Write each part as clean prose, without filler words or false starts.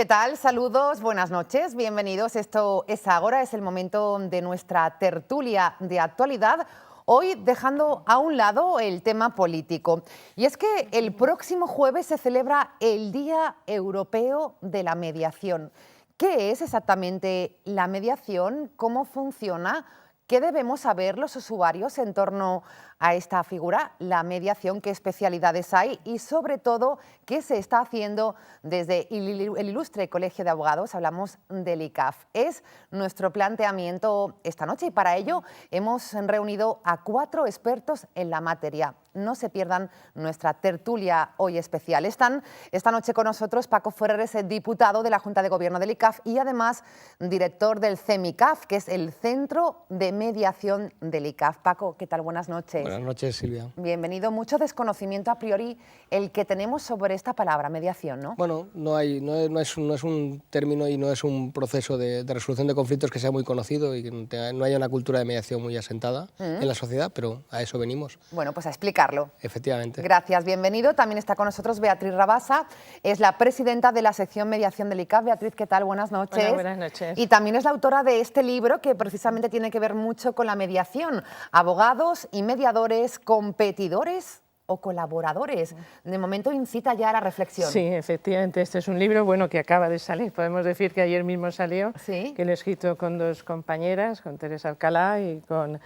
¿Qué tal? Saludos, buenas noches, bienvenidos. Esto es Agora, es el momento de nuestra tertulia de actualidad. Hoy dejando a un lado el tema político. Y es que el próximo jueves se celebra el Día Europeo de la Mediación. ¿Qué es exactamente la mediación? ¿Cómo funciona? ¿Qué debemos saber los usuarios en torno a esta figura, la mediación, qué especialidades hay y sobre todo qué se está haciendo desde el ilustre Colegio de Abogados? Hablamos del ICAF. Es nuestro planteamiento esta noche y para ello hemos reunido a 4 expertos en la materia. No se pierdan nuestra tertulia hoy especial. Están esta noche con nosotros Paco Ferreres, diputado de la Junta de Gobierno del ICAF y además director del CEMICAF, que es el Centro de Mediación del ICAF. Paco, ¿qué tal? Buenas noches. Buenas noches, Silvia. Bienvenido. Mucho desconocimiento a priori el que tenemos sobre esta palabra, mediación, ¿no? Bueno, no es un término y no es un proceso de resolución de conflictos que sea muy conocido y que no haya una cultura de mediación muy asentada en la sociedad, pero a eso venimos. Bueno, pues a explicarlo. Efectivamente. Gracias, bienvenido. También está con nosotros Beatriz Rabasa, es la presidenta de la sección Mediación del ICAF. Beatriz, ¿qué tal? Buenas noches. Hola, buenas noches. Y también es la autora de este libro que precisamente tiene que ver mucho con la mediación. Abogados y mediadores, competidores o colaboradores. De momento incita ya a la reflexión. Sí, efectivamente, este es un libro que acaba de salir. Podemos decir que ayer mismo salió, ¿Sí? que lo he escrito con 2 compañeras, con Teresa Alcalá y con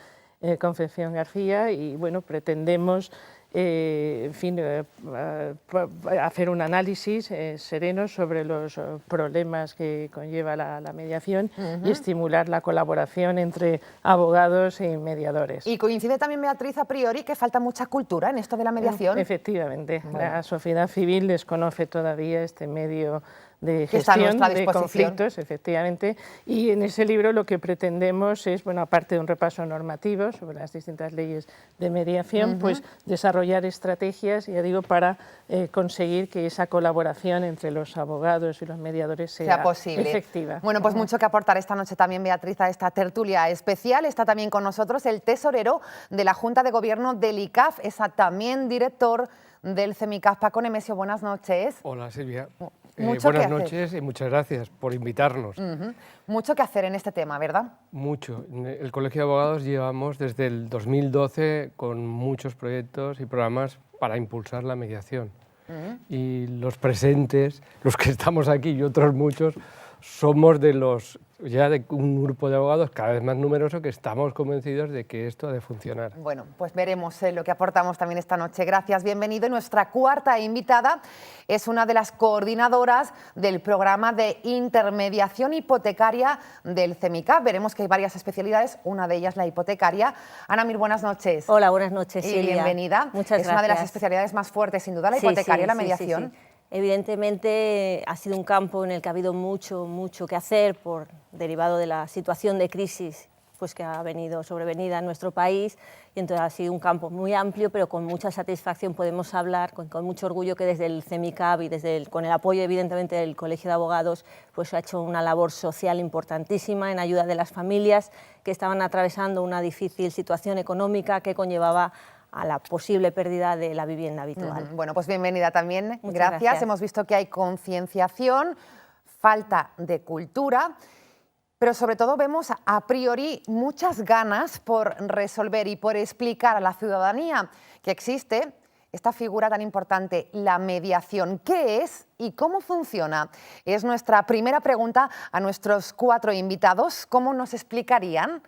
Concepción García, y bueno, pretendemos hacer un análisis sereno sobre los problemas que conlleva la mediación y estimular la colaboración entre abogados y mediadores. Y coincide también, Beatriz, a priori que falta mucha cultura en esto de la mediación. Efectivamente, Bueno. La sociedad civil desconoce todavía este medio de gestión de conflictos, efectivamente, y en ese libro lo que pretendemos es, aparte de un repaso normativo sobre las distintas leyes de mediación, pues desarrollar estrategias, ya digo, para conseguir que esa colaboración entre los abogados y los mediadores sea posible. Efectiva. Bueno, pues mucho que aportar esta noche también, Beatriz, a esta tertulia especial. Está también con nosotros el tesorero de la Junta de Gobierno del ICAF, es también director del CEMICAF. Paco Nemesio, buenas noches. Hola, Silvia. Buenas noches y muchas gracias por invitarnos. Mucho que hacer en este tema, ¿verdad? Mucho. En el Colegio de Abogados llevamos desde el 2012 con muchos proyectos y programas para impulsar la mediación. Y los presentes, los que estamos aquí y otros muchos, somos de un grupo de abogados cada vez más numeroso que estamos convencidos de que esto ha de funcionar. Bueno, pues veremos lo que aportamos también esta noche. Gracias, bienvenido. Y nuestra cuarta invitada es una de las coordinadoras del programa de intermediación hipotecaria del CEMICAF. Veremos que hay varias especialidades, una de ellas la hipotecaria. Ana Mir, buenas noches. Hola, buenas noches, y Silvia. Bienvenida. Muchas gracias. Es una de las especialidades más fuertes, sin duda, la hipotecaria, la mediación. Sí. Evidentemente ha sido un campo en el que ha habido mucho que hacer derivado de la situación de crisis que ha venido sobrevenida en nuestro país, y entonces ha sido un campo muy amplio, pero con mucha satisfacción podemos hablar, con mucho orgullo, que desde el CEMICAF y con el apoyo evidentemente del Colegio de Abogados, pues ha hecho una labor social importantísima en ayuda de las familias que estaban atravesando una difícil situación económica que conllevaba a la posible pérdida de la vivienda habitual. Bueno, pues bienvenida también. Muchas gracias. Hemos visto que hay concienciación, falta de cultura, pero sobre todo vemos a priori muchas ganas por resolver y por explicar a la ciudadanía que existe esta figura tan importante, la mediación. ¿Qué es y cómo funciona? Es nuestra primera pregunta a nuestros 4 invitados. ¿Cómo nos explicarían,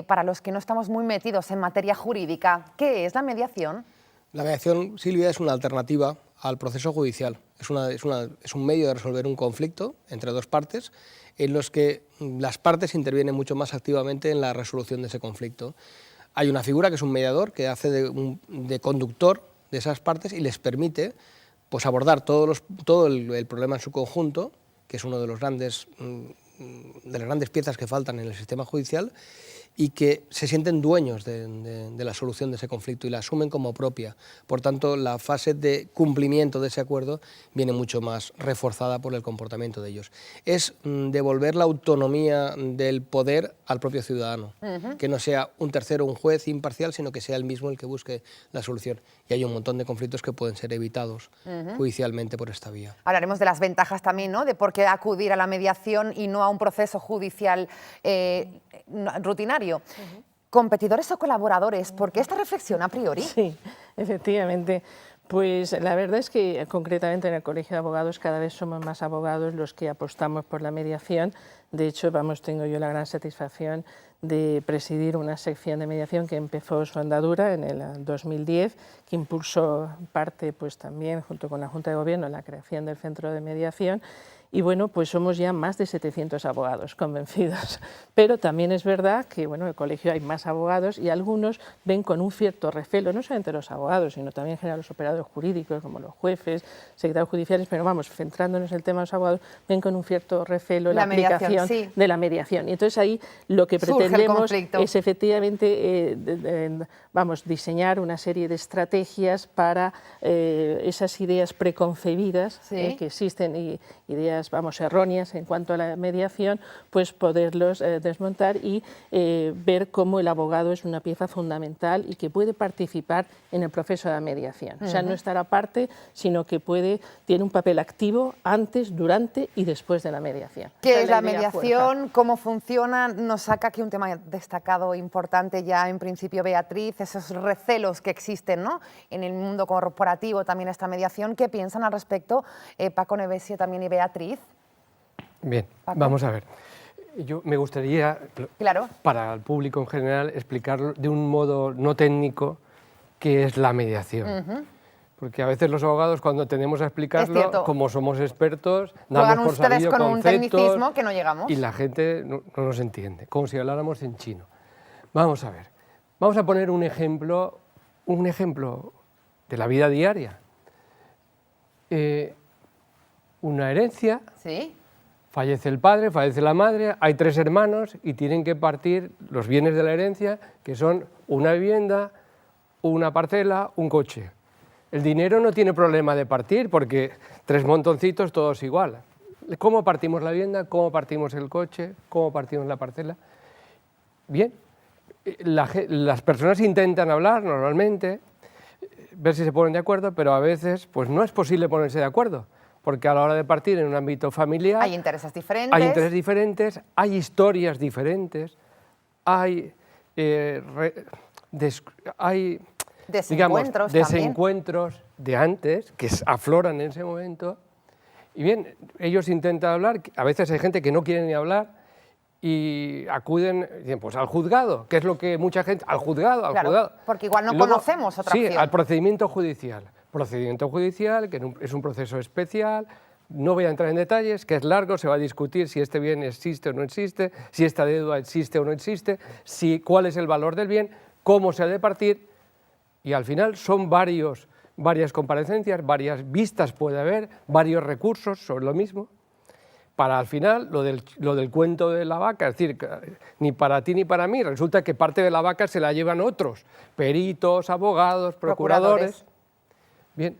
para los que no estamos muy metidos en materia jurídica, qué es la mediación? La mediación, Silvia, es una alternativa al proceso judicial. Es un medio de resolver un conflicto entre 2 partes en los que las partes intervienen mucho más activamente en la resolución de ese conflicto. Hay una figura que es un mediador que hace de conductor de esas partes y les permite abordar todo el problema en su conjunto, que es uno de las grandes piezas que faltan en el sistema judicial, y que se sienten dueños de la solución de ese conflicto y la asumen como propia. Por tanto, la fase de cumplimiento de ese acuerdo viene mucho más reforzada por el comportamiento de ellos. Es devolver la autonomía del poder al propio ciudadano, que no sea un tercero, un juez imparcial, sino que sea él mismo el que busque la solución. Y hay un montón de conflictos que pueden ser evitados judicialmente por esta vía. Hablaremos de las ventajas también, ¿no?, de por qué acudir a la mediación y no a un proceso judicial rutinario. ¿Competidores o colaboradores? ¿Por qué esta reflexión a priori? Sí, efectivamente. Pues la verdad es que concretamente en el Colegio de Abogados cada vez somos más abogados los que apostamos por la mediación. De hecho, tengo yo la gran satisfacción de presidir una sección de mediación que empezó su andadura en el 2010, que impulsó parte pues también junto con la Junta de Gobierno la creación del Centro de Mediación. Y bueno, pues somos ya más de 700 abogados convencidos. Pero también es verdad que en el colegio hay más abogados y algunos ven con un cierto recelo, no solamente los abogados, sino también en general los operadores jurídicos, como los jueces, secretarios judiciales, pero vamos, centrándonos en el tema de los abogados, ven con un cierto recelo la aplicación de la mediación. Y entonces ahí lo que pretendemos es efectivamente diseñar una serie de estrategias para esas ideas preconcebidas que existen y ideas erróneas en cuanto a la mediación, pues poderlos desmontar y ver cómo el abogado es una pieza fundamental y que puede participar en el proceso de la mediación. O sea, no estar aparte, sino que tiene un papel activo antes, durante y después de la mediación. ¿Qué es la mediación? ¿Cómo funciona? Nos saca aquí un tema destacado, importante ya en principio, Beatriz, esos recelos que existen, ¿no?, en el mundo corporativo, también esta mediación. ¿Qué piensan al respecto Paco Nevesio también y Beatriz? Bien, vamos a ver. Yo me gustaría, para el público en general, explicar de un modo no técnico qué es la mediación. Porque a veces los abogados, cuando tenemos a explicarlo, como somos expertos, damos por sabido con conceptos, un tecnicismo que no llegamos. Y la gente no nos entiende, como si habláramos en chino. Vamos a ver, vamos a poner un ejemplo de la vida diaria. Una herencia. ¿Sí? Fallece el padre, fallece la madre, hay 3 hermanos y tienen que partir los bienes de la herencia, que son una vivienda, una parcela, un coche. El dinero no tiene problema de partir porque 3 montoncitos todos igual. ¿Cómo partimos la vivienda? ¿Cómo partimos el coche? ¿Cómo partimos la parcela? Bien, las personas intentan hablar normalmente, ver si se ponen de acuerdo, pero a veces pues no es posible ponerse de acuerdo. Porque a la hora de partir en un ámbito familiar hay intereses diferentes, hay historias diferentes, hay desencuentros de antes que afloran en ese momento. Y bien, ellos intentan hablar, a veces hay gente que no quiere ni hablar y acuden pues, al juzgado, que es lo que mucha gente... Al juzgado. Porque igual no conocemos otra opción. Sí, al procedimiento judicial. Procedimiento judicial, que es un proceso especial, no voy a entrar en detalles, que es largo, se va a discutir si este bien existe o no existe, si esta deuda existe o no existe, cuál es el valor del bien, cómo se ha de partir, y al final son varias comparecencias, varias vistas puede haber, varios recursos sobre lo mismo, para al final lo del cuento de la vaca, es decir, ni para ti ni para mí, resulta que parte de la vaca se la llevan otros, peritos, abogados, procuradores. Bien,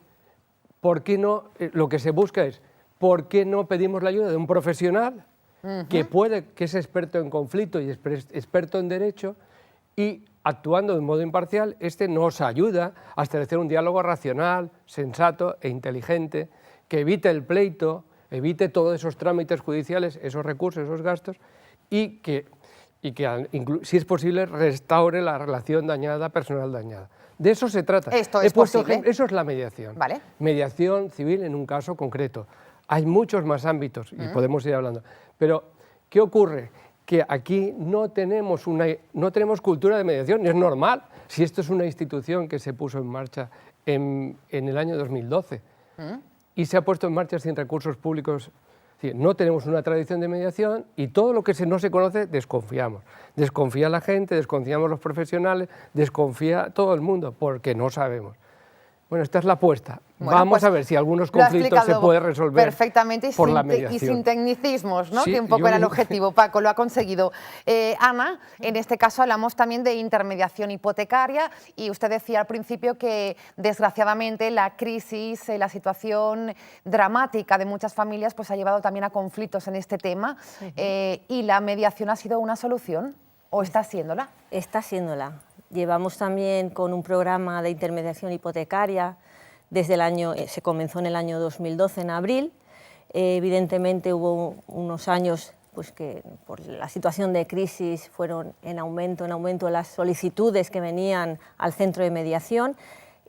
¿por qué no? Lo que se busca es, ¿por qué no pedimos la ayuda de un profesional que es experto en conflicto y experto en derecho y actuando de un modo imparcial, nos ayuda a establecer un diálogo racional, sensato e inteligente, que evite el pleito, evite todos esos trámites judiciales, esos recursos, esos gastos y que si es posible, restaure la relación dañada, personal dañada. De eso se trata. Esto es posible. Eso es la mediación. ¿Vale? Mediación civil en un caso concreto. Hay muchos más ámbitos y podemos ir hablando. Pero, ¿qué ocurre? Que aquí no tenemos cultura de mediación, es normal, si esto es una institución que se puso en marcha en el año 2012 y se ha puesto en marcha sin recursos públicos. No tenemos una tradición de mediación y todo lo que no se conoce desconfiamos. Desconfía la gente, desconfiamos los profesionales, desconfía todo el mundo porque no sabemos. Bueno, esta es la apuesta. Bueno, Vamos pues a ver si algunos conflictos se pueden resolver perfectamente por la mediación. Y sin tecnicismos, ¿no? Sí, Que un poco era el objetivo. Paco lo ha conseguido. Ana, en este caso hablamos también de intermediación hipotecaria y usted decía al principio que desgraciadamente la crisis, la situación dramática de muchas familias pues ha llevado también a conflictos en este tema y la mediación ha sido una solución, ¿o está siéndola? Está siéndola. Llevamos también con un programa de intermediación hipotecaria desde el año, se comenzó en el año 2012, en abril. Evidentemente hubo unos años pues, que por la situación de crisis fueron en aumento las solicitudes que venían al centro de mediación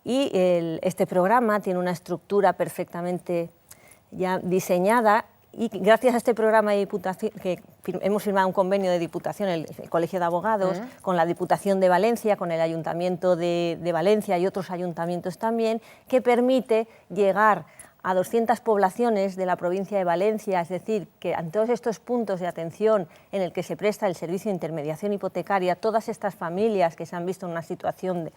y este programa tiene una estructura perfectamente ya diseñada. Y gracias a este programa de Diputación, que hemos firmado un convenio de Diputación, el Colegio de Abogados, con la Diputación de Valencia, con el Ayuntamiento de Valencia y otros ayuntamientos también, que permite llegar a 200 poblaciones de la provincia de Valencia, es decir, que en todos estos puntos de atención en el que se presta el servicio de intermediación hipotecaria, todas estas familias que se han visto en una situación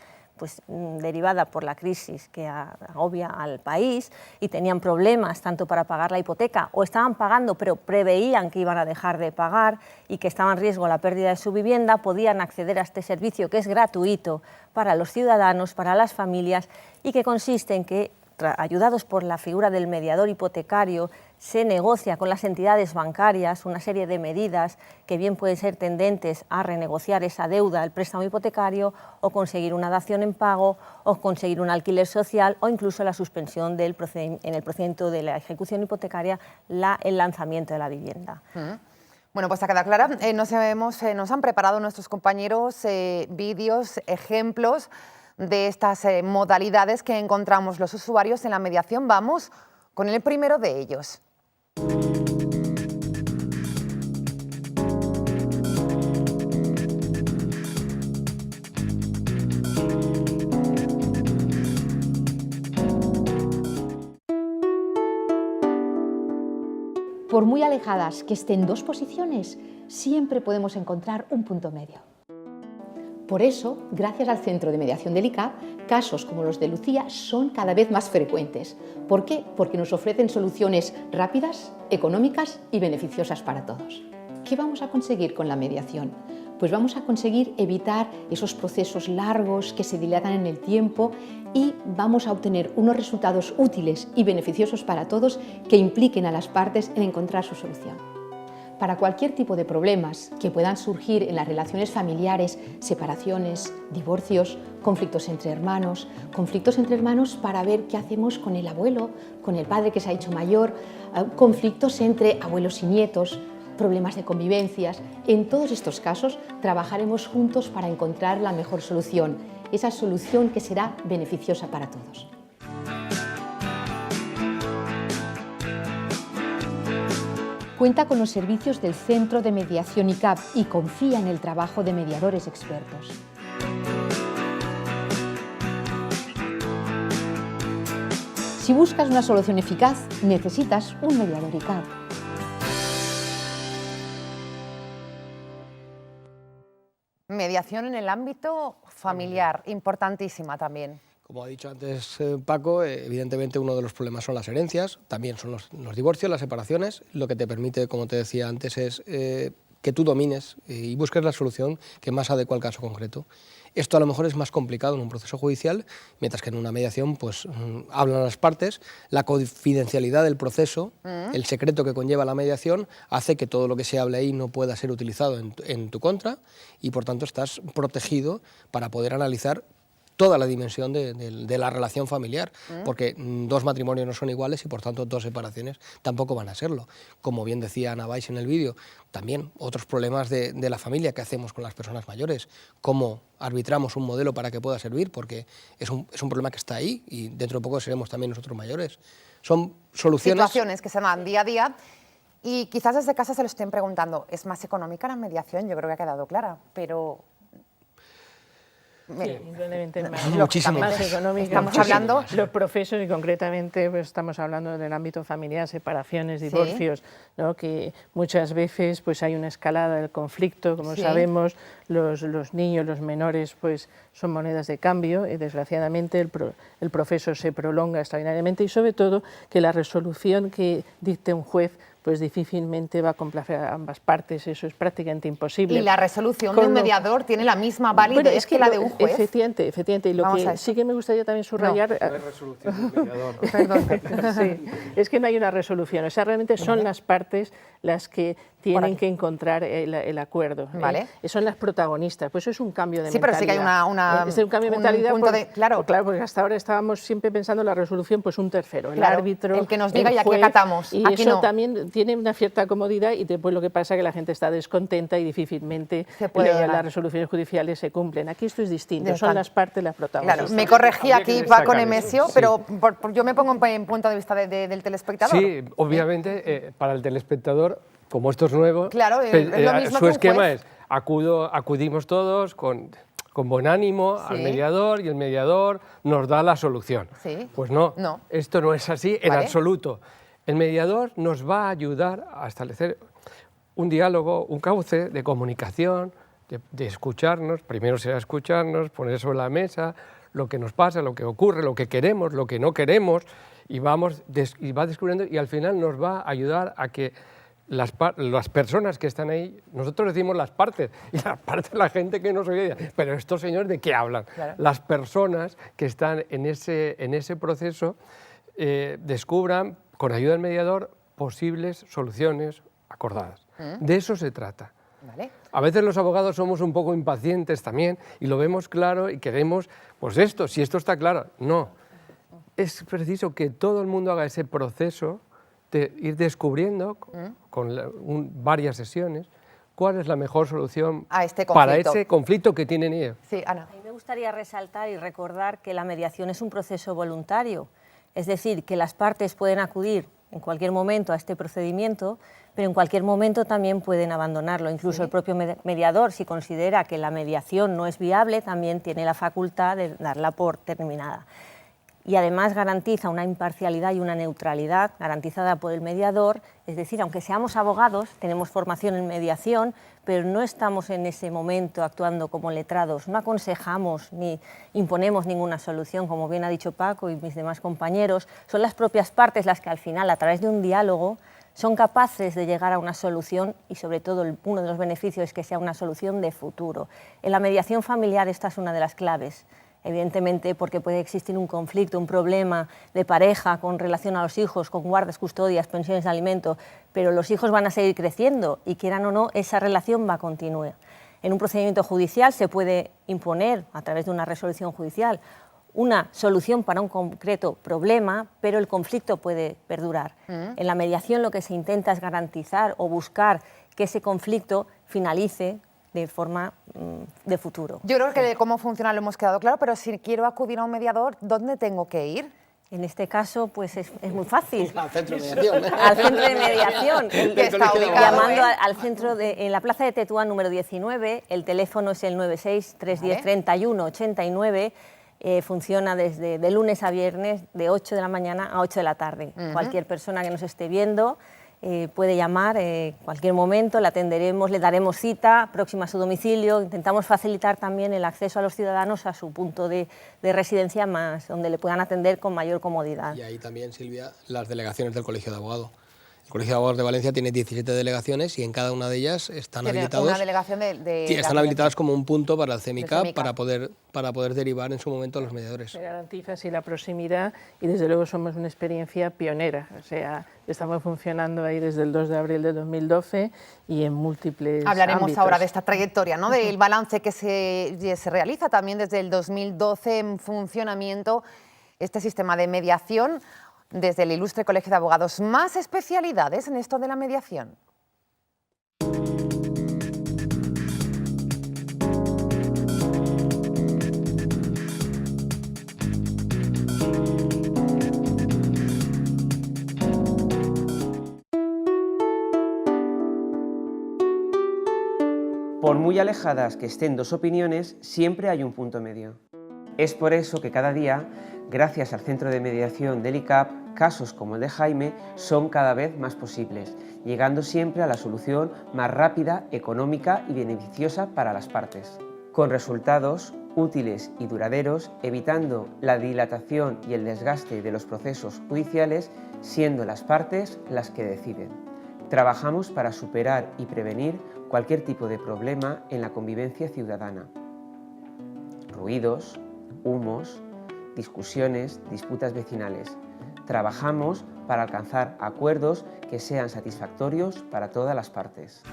derivada por la crisis que agobia al país y tenían problemas tanto para pagar la hipoteca o estaban pagando pero preveían que iban a dejar de pagar y que estaba en riesgo la pérdida de su vivienda, podían acceder a este servicio que es gratuito para los ciudadanos, para las familias y que consiste en que ayudados por la figura del mediador hipotecario, se negocia con las entidades bancarias una serie de medidas que bien pueden ser tendentes a renegociar esa deuda, el préstamo hipotecario, o conseguir una dación en pago, o conseguir un alquiler social, o incluso la suspensión en el procedimiento de la ejecución hipotecaria, el lanzamiento de la vivienda. Bueno, pues a quedar clara, nos han preparado nuestros compañeros vídeos, ejemplos de estas modalidades que encontramos los usuarios en la mediación. Vamos con el primero de ellos. Por muy alejadas que estén dos posiciones, siempre podemos encontrar un punto medio. Por eso, gracias al Centro de Mediación del ICAP, casos como los de Lucía son cada vez más frecuentes. ¿Por qué? Porque nos ofrecen soluciones rápidas, económicas y beneficiosas para todos. ¿Qué vamos a conseguir con la mediación? Pues vamos a conseguir evitar esos procesos largos que se dilatan en el tiempo y vamos a obtener unos resultados útiles y beneficiosos para todos que impliquen a las partes en encontrar su solución. Para cualquier tipo de problemas que puedan surgir en las relaciones familiares, separaciones, divorcios, conflictos entre hermanos para ver qué hacemos con el abuelo, con el padre que se ha hecho mayor, conflictos entre abuelos y nietos, problemas de convivencias. En todos estos casos trabajaremos juntos para encontrar la mejor solución, esa solución que será beneficiosa para todos. Cuenta con los servicios del Centro de Mediación ICAP y confía en el trabajo de mediadores expertos. Si buscas una solución eficaz, necesitas un mediador ICAP. Mediación en el ámbito familiar, importantísima también. Como ha dicho antes Paco, evidentemente uno de los problemas son las herencias, también son los divorcios, las separaciones. Lo que te permite, como te decía antes, es que tú domines y busques la solución que más adecua al caso concreto. Esto a lo mejor es más complicado en un proceso judicial, mientras que en una mediación pues, hablan las partes, la confidencialidad del proceso, el secreto que conlleva la mediación, hace que todo lo que se hable ahí no pueda ser utilizado en tu contra y por tanto estás protegido para poder analizar toda la dimensión de la relación familiar, porque dos matrimonios no son iguales y por tanto dos separaciones tampoco van a serlo. Como bien decía Ana Valls en el vídeo, también otros problemas de la familia que hacemos con las personas mayores, cómo arbitramos un modelo para que pueda servir, porque es un problema que está ahí y dentro de poco seremos también nosotros mayores. Son situaciones que se dan día a día y quizás desde casa se lo estén preguntando, ¿es más económica la mediación? Yo creo que ha quedado clara, pero... Sí, indudablemente muchísimo más económica. Estamos hablando los procesos y concretamente pues, estamos hablando del ámbito familiar, separaciones, divorcios, ¿no? Que muchas veces pues hay una escalada del conflicto, como sabemos, los niños, los menores, pues son monedas de cambio y desgraciadamente el proceso se prolonga extraordinariamente y sobre todo que la resolución que dicte un juez pues difícilmente va a complacer a ambas partes, eso es prácticamente imposible. ¿Y la resolución de un mediador tiene la misma validez que la de un juez? Efectivamente, y lo que sí que me gustaría también subrayar... No hay resolución del mediador. Perdón. Sí, es que no hay una resolución, o sea, realmente son las partes las que tienen que encontrar el acuerdo. Vale. Son las protagonistas, pues eso es un cambio de mentalidad. Sí, pero sí que hay es un cambio de mentalidad. Claro, porque hasta ahora estábamos siempre pensando en la resolución, pues un tercero, el árbitro, el que nos diga el y aquí juez, acatamos. Y aquí eso no. también tiene una cierta comodidad y después lo que pasa es que la gente está descontenta y difícilmente las resoluciones judiciales se cumplen. Aquí esto es distinto, son las partes las protagonistas. Claro, me corregí aquí Paco Nemesio, pero yo me pongo en punto de vista del telespectador. Sí, obviamente para el telespectador, como esto es nuevo, claro, es lo mismo su esquema es acudimos todos con buen ánimo al mediador y el mediador nos da la solución. Sí. Pues no, esto no es así en absoluto. El mediador nos va a ayudar a establecer un diálogo, un cauce de comunicación, de escucharnos. Primero será escucharnos, poner sobre la mesa lo que nos pasa, lo que ocurre, lo que queremos, lo que no queremos, y va descubriendo y al final nos va a ayudar a que las personas que están ahí, nosotros decimos las partes, y las partes la gente que nos oye, pero estos señores ¿de qué hablan? Claro. Las personas que están en ese proceso descubran, con ayuda del mediador, posibles soluciones acordadas. De eso se trata. Vale. A veces los abogados somos un poco impacientes también y lo vemos claro y queremos, pues esto, si esto está claro. No, es preciso que todo el mundo haga ese proceso de ir descubriendo con varias sesiones cuál es la mejor solución a este para ese conflicto que tienen ellos. Sí, Ana. A mí me gustaría resaltar y recordar que la mediación es un proceso voluntario, es decir, que las partes pueden acudir en cualquier momento a este procedimiento, pero en cualquier momento también pueden abandonarlo. Incluso el propio mediador, si considera que la mediación no es viable, también tiene la facultad de darla por terminada. Y además garantiza una imparcialidad y una neutralidad garantizada por el mediador, es decir, aunque seamos abogados, tenemos formación en mediación, pero no estamos en ese momento actuando como letrados, no aconsejamos ni imponemos ninguna solución, como bien ha dicho Paco y mis demás compañeros, son las propias partes las que al final, a través de un diálogo, son capaces de llegar a una solución y sobre todo uno de los beneficios es que sea una solución de futuro. En la mediación familiar esta es una de las claves. Evidentemente porque puede existir un conflicto, un problema de pareja con relación a los hijos, con guardas, custodias, pensiones de alimento, pero los hijos van a seguir creciendo y quieran o no, esa relación va a continuar. En un procedimiento judicial se puede imponer, a través de una resolución judicial, una solución para un concreto problema, pero el conflicto puede perdurar. En la mediación lo que se intenta es garantizar o buscar que ese conflicto finalice de forma de futuro. Yo creo que de cómo funciona lo hemos quedado claro, pero si quiero acudir a un mediador, ¿dónde tengo que ir? En este caso, pues es muy fácil. Al centro de mediación. Al centro de mediación. Llamando al centro en la plaza de Tetuán número 19, el teléfono es el 96-310-31-89, funciona desde de lunes a viernes de 8 de la mañana a 8 de la tarde. Cualquier persona que nos esté viendo puede llamar en cualquier momento, le atenderemos, le daremos cita próxima a su domicilio. Intentamos facilitar también el acceso a los ciudadanos a su punto de residencia más, donde le puedan atender con mayor comodidad. Y ahí también, Silvia, las delegaciones del Colegio de Abogados. El Colegio de Abogados de Valencia tiene 17 delegaciones y en cada una de ellas están habilitados. Una delegación están habilitadas como un punto para el CEMICAP para poder derivar en su momento a los mediadores. Se garantiza así la proximidad y desde luego somos una experiencia pionera. O sea, estamos funcionando ahí desde el 2 de abril de 2012 y en múltiples Hablaremos ámbitos. Ahora de esta trayectoria, ¿no? Del balance que se realiza también desde el 2012 en funcionamiento este sistema de mediación. Desde el Ilustre Colegio de Abogados, ¿más especialidades en esto de la mediación? Por muy alejadas que estén dos opiniones, siempre hay un punto medio. Es por eso que cada día Gracias al Centro de Mediación del ICAP, casos como el de Jaime son cada vez más posibles, llegando siempre a la solución más rápida, económica y beneficiosa para las partes, con resultados útiles y duraderos, evitando la dilatación y el desgaste de los procesos judiciales, siendo las partes las que deciden. Trabajamos para superar y prevenir cualquier tipo de problema en la convivencia ciudadana. Ruidos, humos, discusiones, disputas vecinales. Trabajamos para alcanzar acuerdos que sean satisfactorios para todas las partes.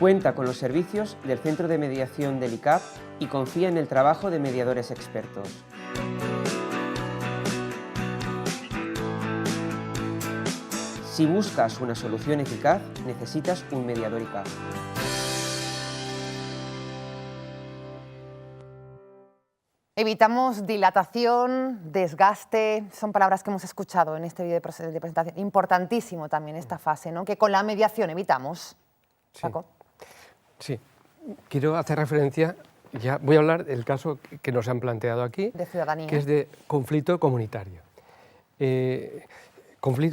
Cuenta con los servicios del Centro de Mediación del ICAP y confía en el trabajo de mediadores expertos. Si buscas una solución eficaz, necesitas un mediador ICAP. Evitamos dilatación, desgaste, son palabras que hemos escuchado en este vídeo de presentación. Importantísimo también esta fase, ¿no? Que con la mediación evitamos. Sí. Paco. Sí, quiero hacer referencia, ya voy a hablar del caso que nos han planteado aquí, de ciudadanía, que es de conflicto comunitario.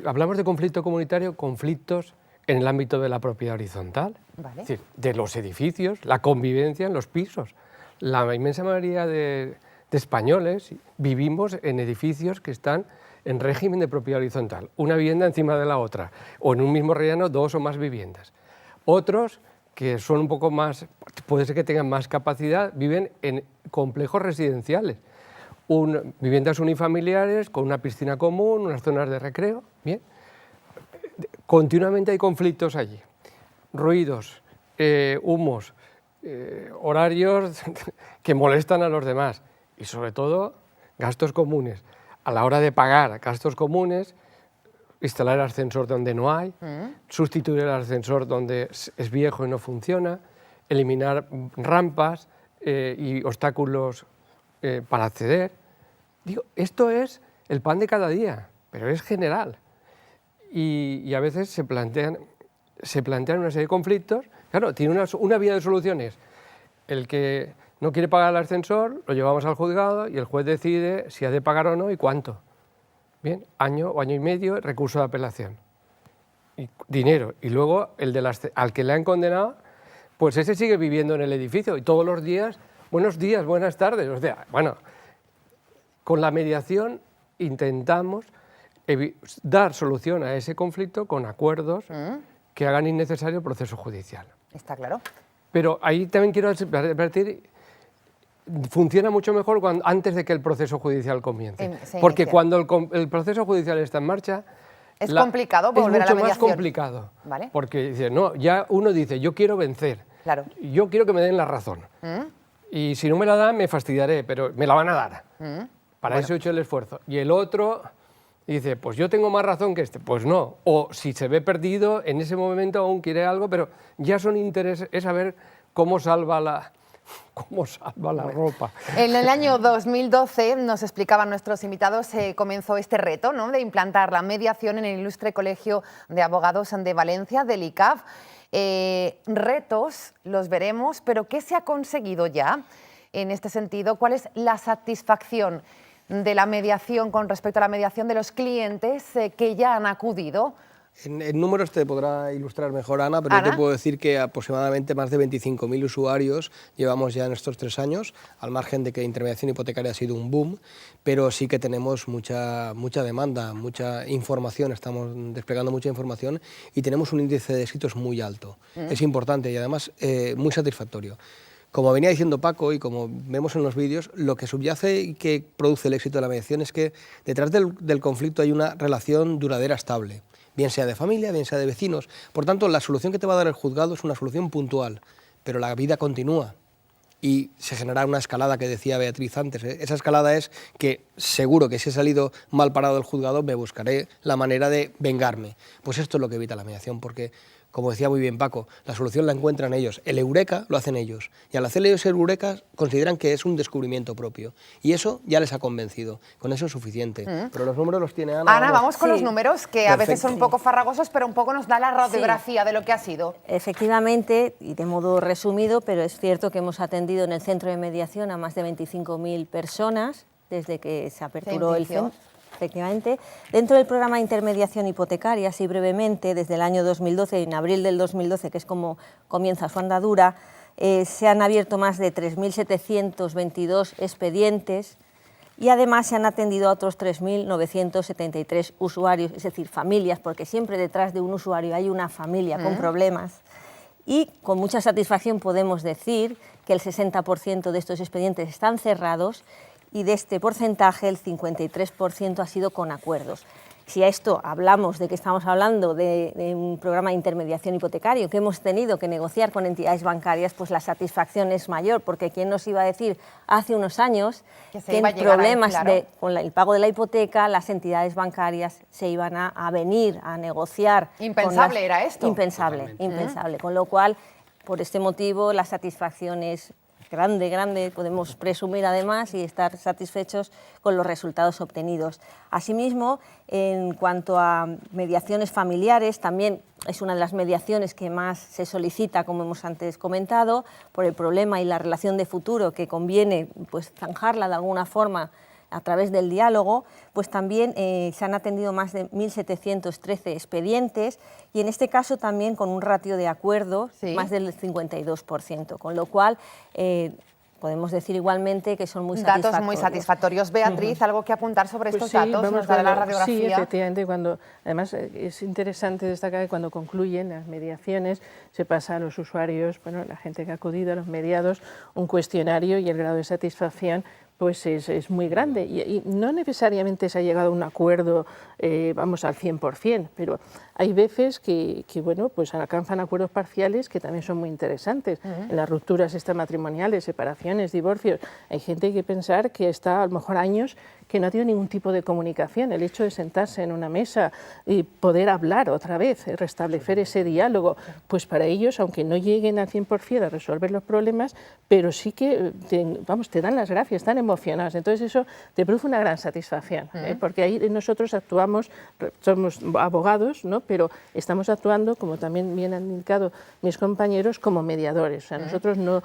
Hablamos de conflicto comunitario, conflictos en el ámbito de la propiedad horizontal, vale, es decir, de los edificios, la convivencia en los pisos. La inmensa mayoría de españoles vivimos en edificios que están en régimen de propiedad horizontal, una vivienda encima de la otra, o en un mismo rellano 2 o más viviendas. Otros, que son un poco más, puede ser que tengan más capacidad, viven en complejos residenciales, viviendas unifamiliares con una piscina común, unas zonas de recreo. Bien, continuamente hay conflictos allí, ruidos, humos, horarios que molestan a los demás y sobre todo gastos comunes. A la hora de pagar gastos comunes, instalar el ascensor donde no hay, sustituir el ascensor donde es viejo y no funciona, eliminar rampas y obstáculos para acceder. Digo, esto es el pan de cada día, pero es general. Y a veces se plantean una serie de conflictos. Claro, tiene una vía de soluciones. El que no quiere pagar el ascensor, lo llevamos al juzgado y el juez decide si ha de pagar o no y cuánto. Bien, año o año y medio, recurso de apelación. Y dinero. Y luego al que le han condenado, pues ese sigue viviendo en el edificio y todos los días, buenos días, buenas tardes. O sea, bueno, con la mediación intentamos dar solución a ese conflicto con acuerdos que hagan innecesario el proceso judicial. Está claro. Pero ahí también quiero advertir, funciona mucho mejor antes de que el proceso judicial comience. Porque cuando el proceso judicial está en marcha, es complicado volver a la mediación. Es mucho más complicado. ¿Vale? Porque dice, no, ya uno dice, yo quiero vencer, claro, yo quiero que me den la razón. Y si no me la dan, me fastidiaré, pero me la van a dar. Para eso he hecho el esfuerzo. Y el otro dice, pues yo tengo más razón que este. Pues no. O si se ve perdido, en ese momento aún quiere algo, pero ya son intereses, es saber cómo salva la ropa. En el año 2012, nos explicaban nuestros invitados, comenzó este reto, ¿no?, de implantar la mediación en el Ilustre Colegio de Abogados de Valencia, del ICAP. Retos, los veremos, pero ¿qué se ha conseguido ya en este sentido? ¿Cuál es la satisfacción de la mediación con respecto a la mediación de los clientes que ya han acudido? En números te podrá ilustrar mejor Ana, pero yo te puedo decir que aproximadamente más de 25.000 usuarios llevamos ya en estos 3 años, al margen de que intermediación hipotecaria ha sido un boom, pero sí que tenemos mucha demanda, mucha información, estamos desplegando mucha información y tenemos un índice de éxitos muy alto. Es importante y además muy satisfactorio. Como venía diciendo Paco y como vemos en los vídeos, lo que subyace y que produce el éxito de la mediación es que detrás del conflicto hay una relación duradera estable, bien sea de familia, bien sea de vecinos. Por tanto, la solución que te va a dar el juzgado es una solución puntual, pero la vida continúa y se generará una escalada que decía Beatriz antes. Esa escalada es que seguro que si he salido mal parado del juzgado me buscaré la manera de vengarme. Pues esto es lo que evita la mediación, porque como decía muy bien Paco, la solución la encuentran ellos. El eureka lo hacen ellos. Y al hacer ellos el eureka consideran que es un descubrimiento propio. Y eso ya les ha convencido. Con eso es suficiente. Pero los números los tiene Ana. Ana, vamos con los números, que a veces son un poco farragosos, pero un poco nos da la radiografía de lo que ha sido. Efectivamente, y de modo resumido, pero es cierto que hemos atendido en el centro de mediación a más de 25.000 personas desde que se aperturó el centro. Efectivamente, dentro del programa de intermediación hipotecaria, así brevemente, desde el año 2012, en abril del 2012, que es como comienza su andadura, se han abierto más de 3.722 expedientes y además se han atendido a otros 3.973 usuarios, es decir, familias, porque siempre detrás de un usuario hay una familia con problemas. Y con mucha satisfacción podemos decir que el 60% de estos expedientes están cerrados y de este porcentaje el 53% ha sido con acuerdos. Si a esto hablamos de que estamos hablando de un programa de intermediación hipotecario que hemos tenido que negociar con entidades bancarias, pues la satisfacción es mayor, porque ¿quién nos iba a decir hace unos años que en problemas con el pago de la hipoteca las entidades bancarias se iban a venir a negociar? Impensable era esto. Impensable, impensable. Con lo cual, por este motivo, la satisfacción es grande, podemos presumir además y estar satisfechos con los resultados obtenidos. Asimismo, en cuanto a mediaciones familiares, también es una de las mediaciones que más se solicita, como hemos antes comentado, por el problema y la relación de futuro que conviene pues, zanjarla de alguna forma a través del diálogo, pues también se han atendido más de 1.713 expedientes y en este caso también con un ratio de acuerdo más del 52%, con lo cual podemos decir igualmente que son muy satisfactorios. Datos muy satisfactorios. Beatriz, ¿algo que apuntar sobre estos datos? Nos da la radiografía. Sí, efectivamente, además es interesante destacar que cuando concluyen las mediaciones se pasa a los usuarios, bueno, la gente que ha acudido a los mediados, un cuestionario y el grado de satisfacción pues es muy grande y no necesariamente se ha llegado a un acuerdo, vamos, al 100%, pero hay veces que bueno, pues alcanzan acuerdos parciales que también son muy interesantes. En las rupturas extramatrimoniales, separaciones, divorcios, hay gente que pensar que está a lo mejor años que no ha tenido ningún tipo de comunicación. El hecho de sentarse en una mesa y poder hablar otra vez, restablecer ese diálogo, pues para ellos, aunque no lleguen al 100% a resolver los problemas, pero sí que te dan las gracias, están emocionados. Entonces eso te produce una gran satisfacción, porque ahí nosotros actuamos, somos abogados, ¿no? Pero estamos actuando, como también bien han indicado mis compañeros, como mediadores. O sea, nosotros no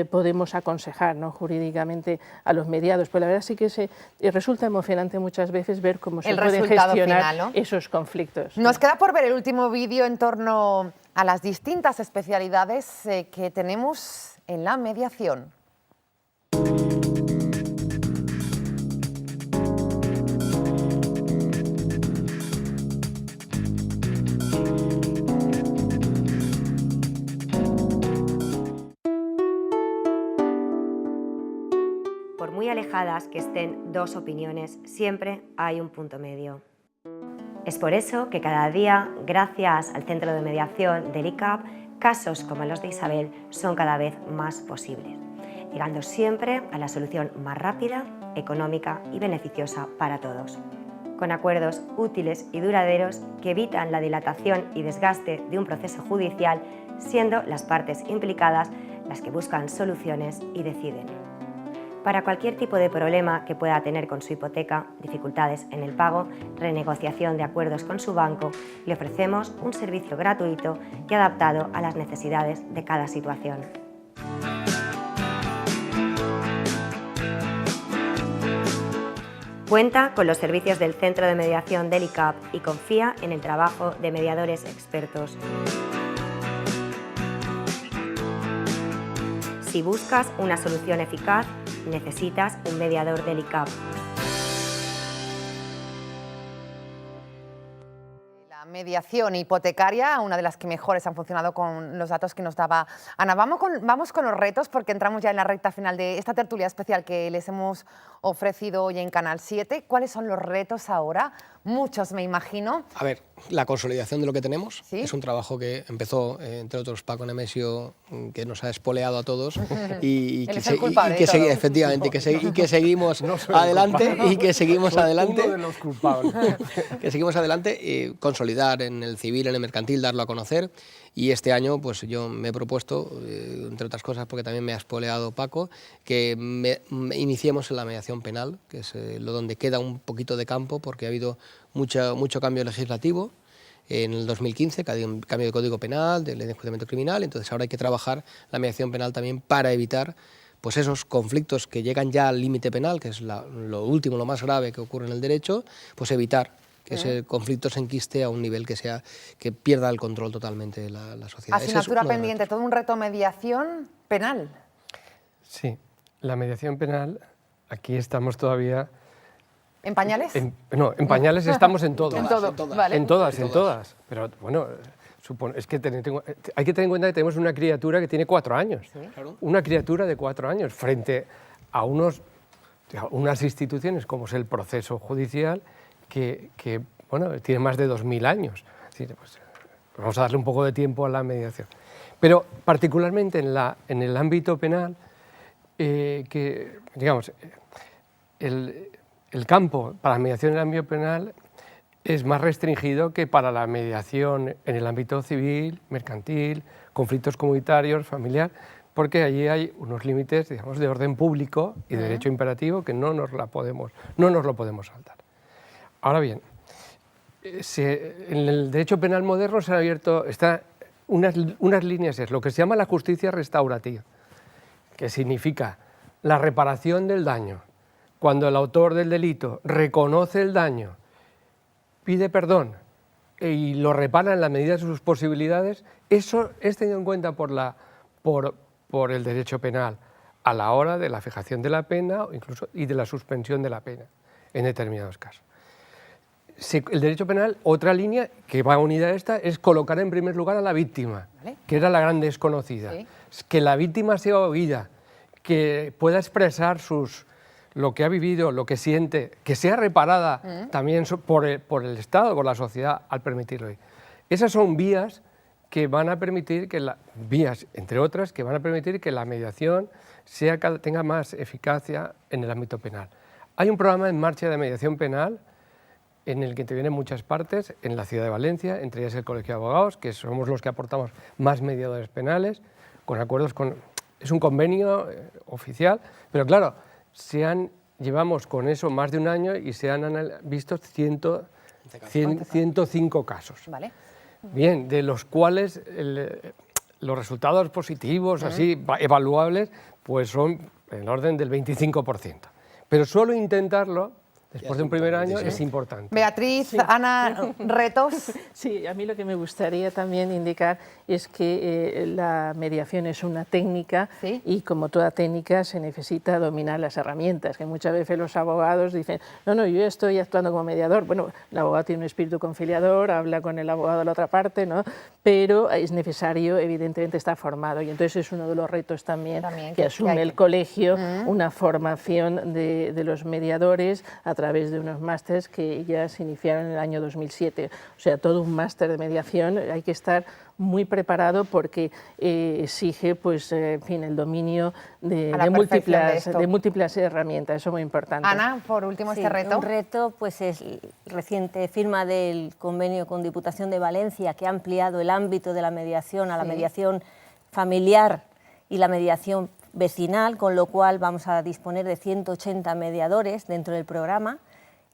podemos aconsejar, ¿no?, jurídicamente a los mediados, pero la verdad sí que resulta emocionante muchas veces ver cómo se pueden gestionar final, ¿no?, esos conflictos. Nos queda por ver el último vídeo en torno a las distintas especialidades que tenemos en la mediación. Por muy alejadas que estén dos opiniones, siempre hay un punto medio. Es por eso que cada día, gracias al Centro de Mediación del ICAP, casos como los de Isabel son cada vez más posibles, llegando siempre a la solución más rápida, económica y beneficiosa para todos, con acuerdos útiles y duraderos que evitan la dilatación y desgaste de un proceso judicial, siendo las partes implicadas las que buscan soluciones y deciden. Para cualquier tipo de problema que pueda tener con su hipoteca, dificultades en el pago, renegociación de acuerdos con su banco, le ofrecemos un servicio gratuito y adaptado a las necesidades de cada situación. Cuenta con los servicios del Centro de Mediación del ICAP y confía en el trabajo de mediadores expertos. Si buscas una solución eficaz, necesitas un mediador del ICAP. La mediación hipotecaria, una de las que mejores han funcionado con los datos que nos daba Ana. Vamos con los retos, porque entramos ya en la recta final de esta tertulia especial que les hemos ofrecido hoy en Canal 7. ¿Cuáles son los retos ahora? Muchos, me imagino. A ver, la consolidación de lo que tenemos. ¿Sí? Es un trabajo que empezó, entre otros, Paco Nemesio, que nos ha espoleado a todos y que efectivamente, y que seguimos adelante y que seguimos adelante. Uno de los culpables. Que seguimos adelante, consolidar en el civil, en el mercantil, darlo a conocer. Y este año pues yo me he propuesto, entre otras cosas porque también me ha espoleado Paco, que iniciemos en la mediación penal, que es lo donde queda un poquito de campo, porque ha habido mucho cambio legislativo en el 2015, que ha habido un cambio de Código Penal, de Ley de Enjuiciamiento Criminal, entonces ahora hay que trabajar la mediación penal también para evitar pues esos conflictos que llegan ya al límite penal, que es lo último, lo más grave que ocurre en el derecho, pues evitar que ese conflicto se enquiste a un nivel que pierda el control totalmente la sociedad. Asignatura pendiente, todo un reto, mediación penal. Sí, la mediación penal, aquí estamos todavía... ¿En pañales? No, en pañales estamos en todas. En todo, vale. En todas. Pero bueno, es que hay que tener en cuenta que tenemos una criatura que tiene 4 años. ¿Sí? Claro. Una criatura de 4 años frente a unas instituciones como es el proceso judicial que bueno, tiene más de 2000 años. Es decir, pues, vamos a darle un poco de tiempo a la mediación. Pero particularmente en el ámbito penal, que digamos, el campo para la mediación en el ámbito penal es más restringido que para la mediación en el ámbito civil, mercantil, conflictos comunitarios, familiar, porque allí hay unos límites, digamos, de orden público y de derecho imperativo que no nos lo podemos saltar. Ahora bien, en el derecho penal moderno se han abierto unas líneas, es lo que se llama la justicia restaurativa, que significa la reparación del daño. Cuando el autor del delito reconoce el daño, pide perdón y lo repara en la medida de sus posibilidades, eso es tenido en cuenta por el derecho penal a la hora de la fijación de la pena y de la suspensión de la pena en determinados casos. El derecho penal, otra línea que va unida a esta, es colocar en primer lugar a la víctima, ¿vale?, que era la gran desconocida. Sí. Que la víctima sea oída, que pueda expresar lo que ha vivido, lo que siente, que sea reparada también por el Estado, por la sociedad, al permitirlo. Esas son vías que van a permitir entre otras, que van a permitir que la mediación tenga más eficacia en el ámbito penal. Hay un programa en marcha de mediación penal en el que intervienen muchas partes, en la ciudad de Valencia, entre ellas el Colegio de Abogados, que somos los que aportamos más mediadores penales, con acuerdos es un convenio oficial, pero claro, llevamos con eso más de un año y se han visto 105 casos. Vale. Bien, de los cuales los resultados positivos, así, evaluables, pues son en el orden del 25%. Pero solo intentarlo, después de un primer año, es importante. Beatriz, sí. Ana, retos. Sí, a mí lo que me gustaría también indicar es que la mediación es una técnica, ¿sí?, y como toda técnica se necesita dominar las herramientas, que muchas veces los abogados dicen, no, yo estoy actuando como mediador. Bueno, el abogado tiene un espíritu conciliador, habla con el abogado de la otra parte, ¿no?, pero es necesario, evidentemente, estar formado, y entonces es uno de los retos también que asume el colegio, una formación de los mediadores a través de unos másteres que ya se iniciaron en el año 2007. O sea, todo un máster de mediación, hay que estar muy preparado porque exige, pues, en fin, el dominio de múltiples herramientas. Eso es muy importante. Ana, por último, este reto. Un reto, pues, es reciente firma del convenio con Diputación de Valencia, que ha ampliado el ámbito de la mediación a la mediación familiar y la mediación vecinal, con lo cual vamos a disponer de 180 mediadores dentro del programa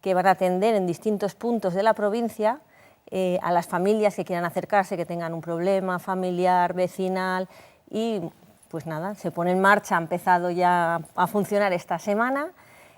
que van a atender en distintos puntos de la provincia a las familias que quieran acercarse, que tengan un problema familiar, vecinal, y pues nada, se pone en marcha, ha empezado ya a funcionar esta semana,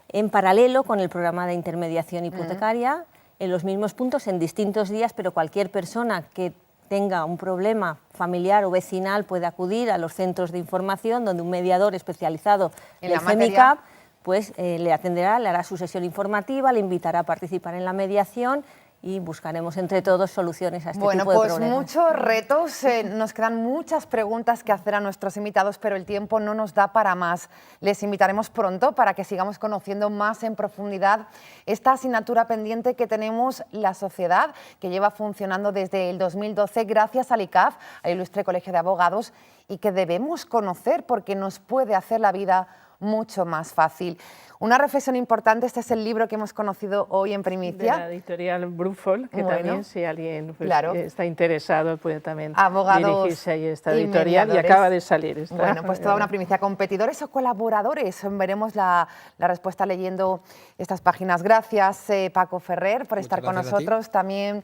en paralelo con el programa de intermediación hipotecaria, en los mismos puntos, en distintos días, pero cualquier persona que tenga un problema familiar o vecinal puede acudir a los centros de información donde un mediador especializado del CEMICAP pues, le atenderá, le hará su sesión informativa, le invitará a participar en la mediación y buscaremos entre todos soluciones a este tipo de problemas. problemas. Bueno, pues muchos retos, nos quedan muchas preguntas que hacer a nuestros invitados, pero el tiempo no nos da para más. Les invitaremos pronto para que sigamos conociendo más en profundidad esta asignatura pendiente que tenemos la sociedad, que lleva funcionando desde el 2012 gracias al ICAP, al Ilustre Colegio de Abogados, y que debemos conocer porque nos puede hacer la vida mucho más fácil. Una reflexión importante, este es el libro que hemos conocido hoy en primicia. De la editorial Brufol, que también si alguien está interesado puede también Abogados dirigirse a esta editorial y acaba de salir. Bueno, pues toda una primicia. Competidores o colaboradores, veremos la respuesta leyendo estas páginas. Gracias Paco Ferrer por estar con nosotros, también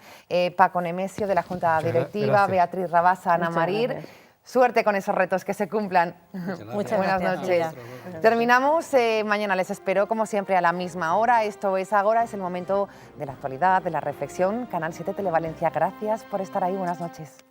Paco Nemesio de la Junta Directiva, Beatriz Rabasa, Ana Marir. Suerte con esos retos, que se cumplan. Muchas buenas noches. Terminamos, mañana les espero como siempre a la misma hora. Esto es Agora, es el momento de la actualidad, de la reflexión. Canal 7 Televalencia, gracias por estar ahí, buenas noches.